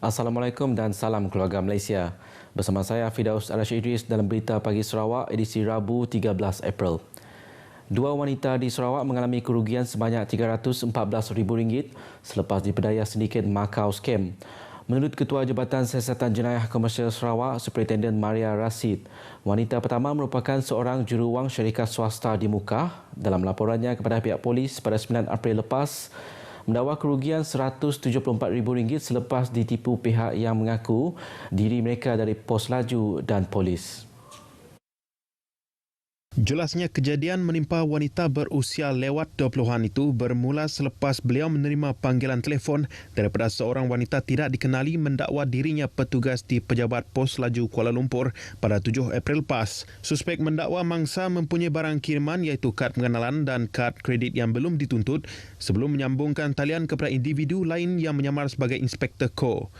Assalamualaikum dan salam keluarga Malaysia. Bersama saya Fidaus Al-Rashid Idris dalam Berita Pagi Sarawak edisi Rabu 13 April. Dua wanita di Sarawak mengalami kerugian sebanyak RM314,000 selepas dipedaya sindiket Macau Scam. Menurut Ketua Jabatan Siasatan Jenayah Komersial Sarawak, Superintendent Maria Rashid, wanita pertama merupakan seorang juruwang syarikat swasta di Mukah. Dalam laporannya kepada pihak polis pada 9 April lepas, mendakwa kerugian RM174,000 selepas ditipu pihak yang mengaku diri mereka dari pos laju dan polis. Jelasnya kejadian menimpa wanita berusia lewat 20-an itu bermula selepas beliau menerima panggilan telefon daripada seorang wanita tidak dikenali mendakwa dirinya petugas di Pejabat Pos Laju Kuala Lumpur pada 7 April lepas. Suspek mendakwa mangsa mempunyai barang kiriman iaitu kad pengenalan dan kad kredit yang belum dituntut sebelum menyambungkan talian kepada individu lain yang menyamar sebagai Inspektor Ko.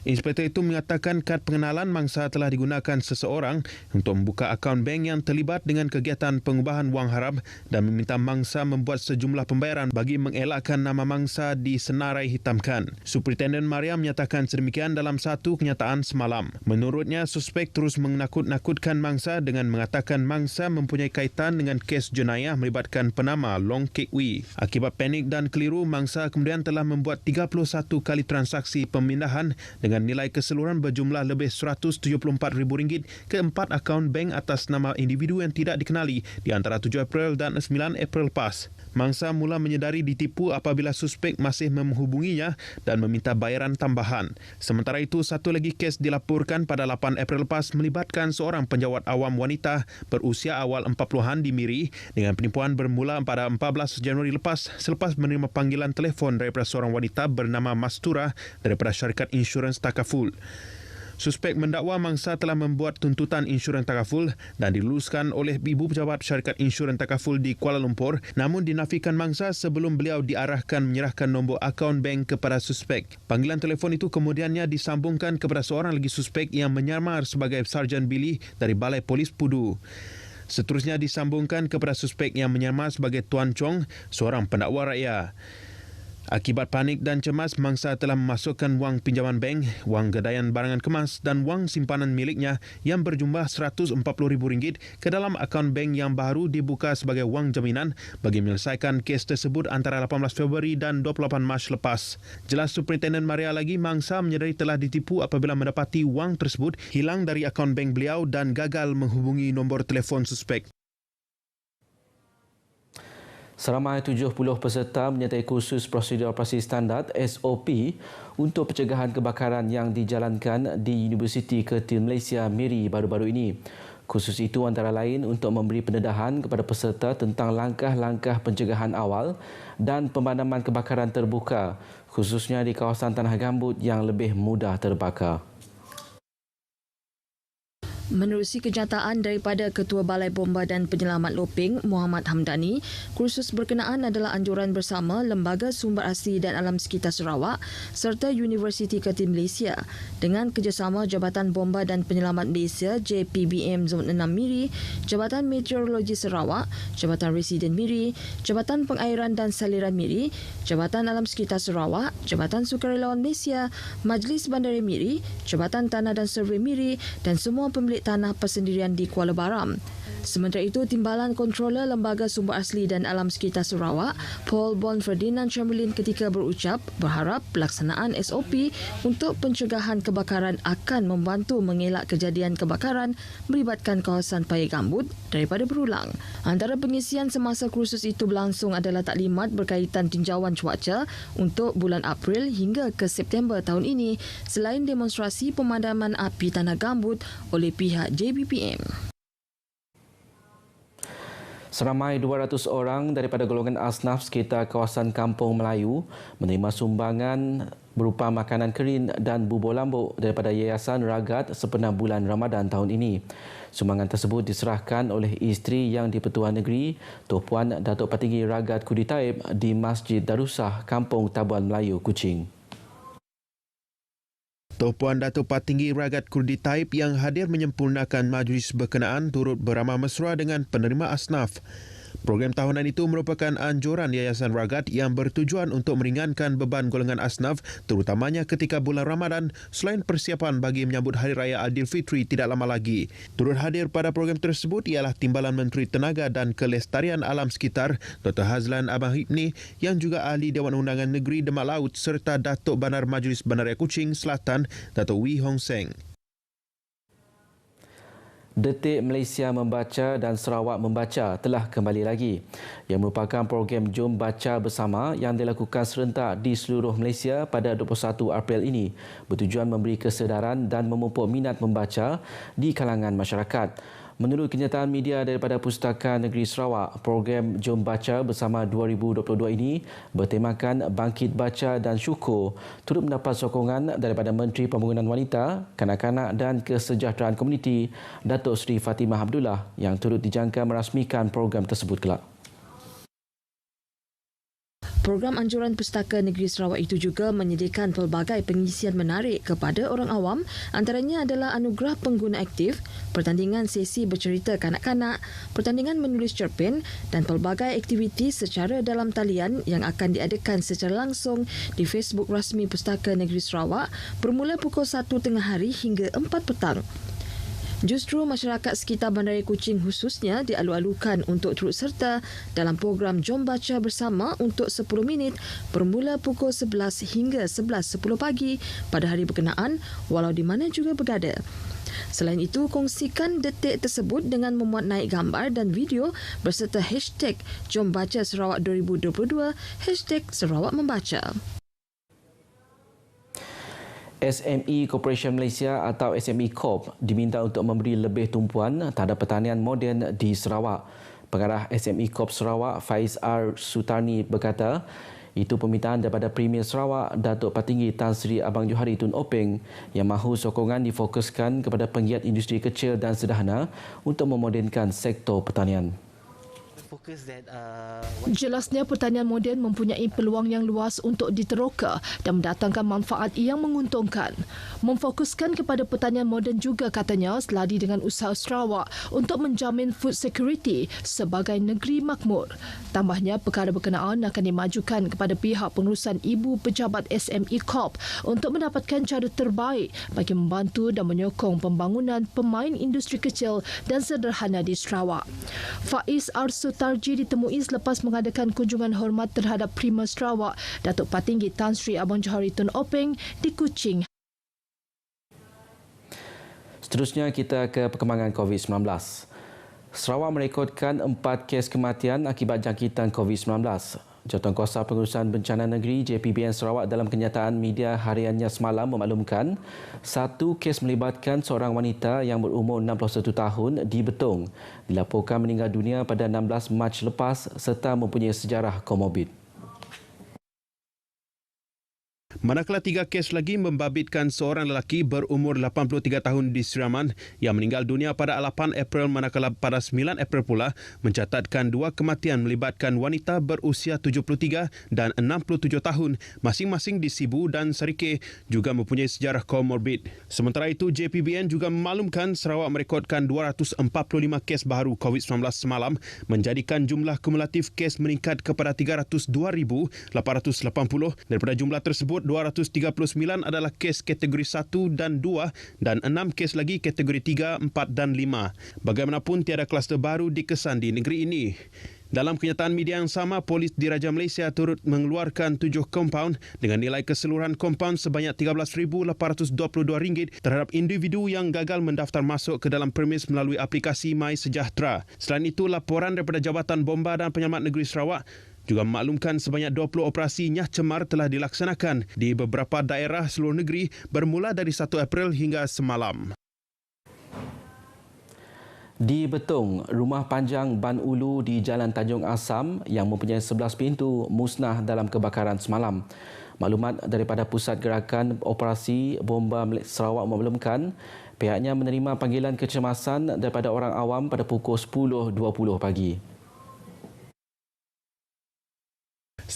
Inspektor itu mengatakan kad pengenalan mangsa telah digunakan seseorang untuk membuka akaun bank yang terlibat dengan kegiatan pengubahan wang haram dan meminta mangsa membuat sejumlah pembayaran bagi mengelakkan nama mangsa disenarai hitamkan. Superintendent Maria menyatakan sedemikian dalam satu kenyataan semalam. Menurutnya, suspek terus menakut-nakutkan mangsa dengan mengatakan mangsa mempunyai kaitan dengan kes jenayah melibatkan penama Long Kek Wee. Akibat panik dan keliru, mangsa kemudian telah membuat 31 kali transaksi pemindahan dengan nilai keseluruhan berjumlah lebih RM174,000 ke 4 akaun bank atas nama individu yang tidak dikenali di antara 7 April dan 9 April lepas. Mangsa mula menyedari ditipu apabila suspek masih menghubunginya dan meminta bayaran tambahan. Sementara itu, satu lagi kes dilaporkan pada 8 April lepas melibatkan seorang penjawat awam wanita berusia awal 40-an di Miri dengan penipuan bermula pada 14 Januari lepas selepas menerima panggilan telefon daripada seorang wanita bernama Mastura daripada syarikat insurans Takaful. Suspek mendakwa mangsa telah membuat tuntutan insurans Takaful dan diluluskan oleh ibu pejabat syarikat insurans Takaful di Kuala Lumpur, namun dinafikan mangsa sebelum beliau diarahkan menyerahkan nombor akaun bank kepada suspek. Panggilan telefon itu kemudiannya disambungkan kepada seorang lagi suspek yang menyamar sebagai Sarjan Billy dari Balai Polis Pudu. Seterusnya disambungkan kepada suspek yang menyamar sebagai Tuan Chong, seorang pendakwa rakyat. Akibat panik dan cemas, mangsa telah memasukkan wang pinjaman bank, wang gadaian barangan kemas dan wang simpanan miliknya yang berjumlah RM140,000 ke dalam akaun bank yang baru dibuka sebagai wang jaminan bagi menyelesaikan kes tersebut antara 18 Februari dan 28 Mac lepas. Jelas Superintendent Maria lagi, mangsa menyedari telah ditipu apabila mendapati wang tersebut hilang dari akaun bank beliau dan gagal menghubungi nombor telefon suspek. Seramai 70 peserta menyertai kursus prosedur operasi standard SOP untuk pencegahan kebakaran yang dijalankan di Universiti Kertin Malaysia Miri baru-baru ini. Kursus itu antara lain untuk memberi pendedahan kepada peserta tentang langkah-langkah pencegahan awal dan pemadaman kebakaran terbuka, khususnya di kawasan tanah gambut yang lebih mudah terbakar. Menerusi kenyataan daripada Ketua Balai Bomba dan Penyelamat Lopeng, Muhammad Hamdani, kursus berkenaan adalah anjuran bersama Lembaga Sumber Asli dan Alam Sekitar Sarawak serta Universiti Kertin Malaysia dengan kerjasama Jabatan Bomba dan Penyelamat Malaysia JPBM Zon 6 Miri, Jabatan Meteorologi Sarawak, Jabatan Residen Miri, Jabatan Pengairan dan Saliran Miri, Jabatan Alam Sekitar Sarawak, Jabatan Sukarelawan Malaysia, Majlis Bandaraya Miri, Jabatan Tanah dan Survey Miri dan semua pemilik tanah persendirian di Kuala Baram. Sementara itu, Timbalan Kontroler Lembaga Sumber Asli dan Alam Sekitar Sarawak, Paul Bon Ferdinand Chamberlain ketika berucap berharap pelaksanaan SOP untuk pencegahan kebakaran akan membantu mengelak kejadian kebakaran melibatkan kawasan paya gambut daripada berulang. Antara pengisian semasa kursus itu berlangsung adalah taklimat berkaitan tinjauan cuaca untuk bulan April hingga ke September tahun ini selain demonstrasi pemadaman api tanah gambut oleh pihak JBPM. Seramai 200 orang daripada golongan asnaf sekitar kawasan Kampung Melayu menerima sumbangan berupa makanan kering dan bubur lambuk daripada Yayasan Ragat sepenuh bulan Ramadan tahun ini. Sumbangan tersebut diserahkan oleh isteri Yang di-Pertuan Negeri, Tuan Puan Datuk Patinggi Ragat Kudi Taib di Masjid Darusah, Kampung Tabuan Melayu, Kuching. Tuan Puan Datuk Patinggi Ragat Kudi Taib yang hadir menyempurnakan majlis berkenaan turut beramah mesra dengan penerima asnaf. Program tahunan itu merupakan anjuran Yayasan Ragat yang bertujuan untuk meringankan beban golongan asnaf terutamanya ketika bulan Ramadan selain persiapan bagi menyambut Hari Raya Aidilfitri tidak lama lagi. Turut hadir pada program tersebut ialah Timbalan Menteri Tenaga dan Kelestarian Alam Sekitar Dr. Hazlan Abang Hibni yang juga Ahli Dewan Undangan Negeri Demak Laut serta Datuk Bandar Majlis Bandaraya Kuching Selatan Datuk Wee Hong Seng. Detik Malaysia Membaca dan Sarawak Membaca telah kembali lagi. Yang merupakan program Jom Baca Bersama yang dilakukan serentak di seluruh Malaysia pada 21 April ini bertujuan memberi kesedaran dan memupuk minat membaca di kalangan masyarakat. Menurut kenyataan media daripada Pustakaan Negeri Sarawak, program Jom Baca Bersama 2022 ini bertemakan Bangkit Baca dan Syukur turut mendapat sokongan daripada Menteri Pembangunan Wanita, Kanak-kanak dan Kesejahteraan Komuniti Datuk Seri Fatimah Abdullah yang turut dijangka merasmikan program tersebut kelak. Program anjuran Pustaka Negeri Sarawak itu juga menyediakan pelbagai pengisian menarik kepada orang awam, antaranya adalah anugerah pengguna aktif, pertandingan sesi bercerita kanak-kanak, pertandingan menulis cerpen dan pelbagai aktiviti secara dalam talian yang akan diadakan secara langsung di Facebook rasmi Pustaka Negeri Sarawak bermula pukul 1 tengah hari hingga 4 petang. Justru masyarakat sekitar Bandaraya Kuching khususnya dialu-alukan untuk turut serta dalam program Jom Baca Bersama untuk 10 minit bermula pukul 11 hingga 11.10 pagi pada hari berkenaan walau di mana juga berada. Selain itu, kongsikan detik tersebut dengan memuat naik gambar dan video berserta hashtag Jom Baca Sarawak 2022, hashtag Sarawak Membaca. SME Corporation Malaysia atau SME Corp diminta untuk memberi lebih tumpuan terhadap pertanian moden di Sarawak. Pengarah SME Corp Sarawak, Faiz R. Sutarni berkata, itu permintaan daripada Premier Sarawak, Datuk Patinggi Tan Sri Abang Johari Tun Openg yang mahu sokongan difokuskan kepada penggiat industri kecil dan sederhana untuk memodenkan sektor pertanian. Jelasnya pertanian moden mempunyai peluang yang luas untuk diteroka dan mendatangkan manfaat yang menguntungkan. Memfokuskan kepada pertanian moden juga katanya selari dengan usaha Sarawak untuk menjamin food security sebagai negeri makmur. Tambahnya, perkara berkenaan akan dimajukan kepada pihak pengurusan ibu pejabat SME Corp untuk mendapatkan cara terbaik bagi membantu dan menyokong pembangunan pemain industri kecil dan sederhana di Sarawak. Faiz R. Sutarji ditemui selepas mengadakan kunjungan hormat terhadap Premier Sarawak, Datuk Patinggi Tan Sri Abang Johari Tun Openg di Kuching. Seterusnya kita ke perkembangan COVID-19. Sarawak merekodkan 4 kes kematian akibat jangkitan COVID-19. Jawatankuasa Pengurusan Bencana Negeri JPBN Sarawak dalam kenyataan media hariannya semalam memaklumkan 1 kes melibatkan seorang wanita yang berumur 61 tahun di Betong dilaporkan meninggal dunia pada 16 Mac lepas serta mempunyai sejarah komorbid. Manakala 3 kes lagi membabitkan seorang lelaki berumur 83 tahun di Siraman yang meninggal dunia pada 8 April manakala pada 9 April pula mencatatkan 2 kematian melibatkan wanita berusia 73 dan 67 tahun masing-masing di Sibu dan Sarike juga mempunyai sejarah komorbid. Sementara itu, JPBN juga memaklumkan Sarawak merekodkan 245 kes baharu COVID-19 semalam menjadikan jumlah kumulatif kes meningkat kepada 302,880. Daripada jumlah tersebut, 239 adalah kes kategori 1 dan 2 dan 6 kes lagi kategori 3, 4 dan 5. Bagaimanapun tiada kluster baru dikesan di negeri ini. Dalam kenyataan media yang sama, Polis Diraja Malaysia turut mengeluarkan 7 kompaun dengan nilai keseluruhan kompaun sebanyak RM13,822 terhadap individu yang gagal mendaftar masuk ke dalam premis melalui aplikasi My Sejahtera. Selain itu, laporan daripada Jabatan Bomba dan Penyelamat Negeri Sarawak juga memaklumkan sebanyak 20 operasi nyah cemar telah dilaksanakan di beberapa daerah seluruh negeri bermula dari 1 April hingga semalam. Di Betong, rumah panjang Ban Ulu di Jalan Tanjung Asam yang mempunyai 11 pintu musnah dalam kebakaran semalam. Maklumat daripada Pusat Gerakan Operasi Bomba Sarawak memaklumkan pihaknya menerima panggilan kecemasan daripada orang awam pada pukul 10.20 pagi.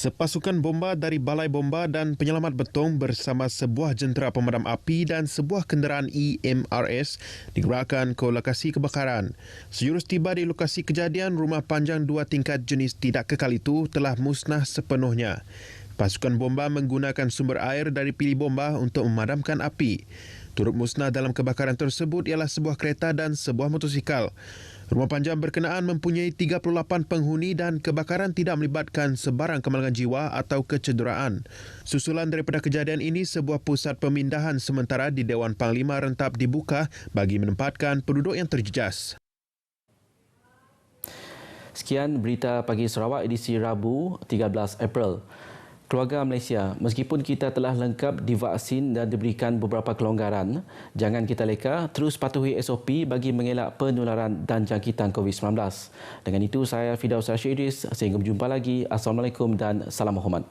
Sepasukan bomba dari Balai Bomba dan Penyelamat Betong bersama sebuah jentera pemadam api dan sebuah kenderaan EMRS digerakkan ke lokasi kebakaran. Sejurus tiba di lokasi kejadian, rumah panjang 2 tingkat jenis tidak kekal itu telah musnah sepenuhnya. Pasukan bomba menggunakan sumber air dari pili bomba untuk memadamkan api. Turut musnah dalam kebakaran tersebut ialah sebuah kereta dan sebuah motosikal. Rumah panjang berkenaan mempunyai 38 penghuni dan kebakaran tidak melibatkan sebarang kemalangan jiwa atau kecederaan. Susulan daripada kejadian ini, sebuah pusat pemindahan sementara di Dewan Panglima Rentap dibuka bagi menempatkan penduduk yang terjejas. Sekian berita pagi Sarawak edisi Rabu 13 April. Keluarga Malaysia, meskipun kita telah lengkap divaksin dan diberikan beberapa kelonggaran, jangan kita leka, terus patuhi SOP bagi mengelak penularan dan jangkitan COVID-19. Dengan itu, saya Fidaus Rashid Idris. Sehingga berjumpa lagi. Assalamualaikum dan salam hormat.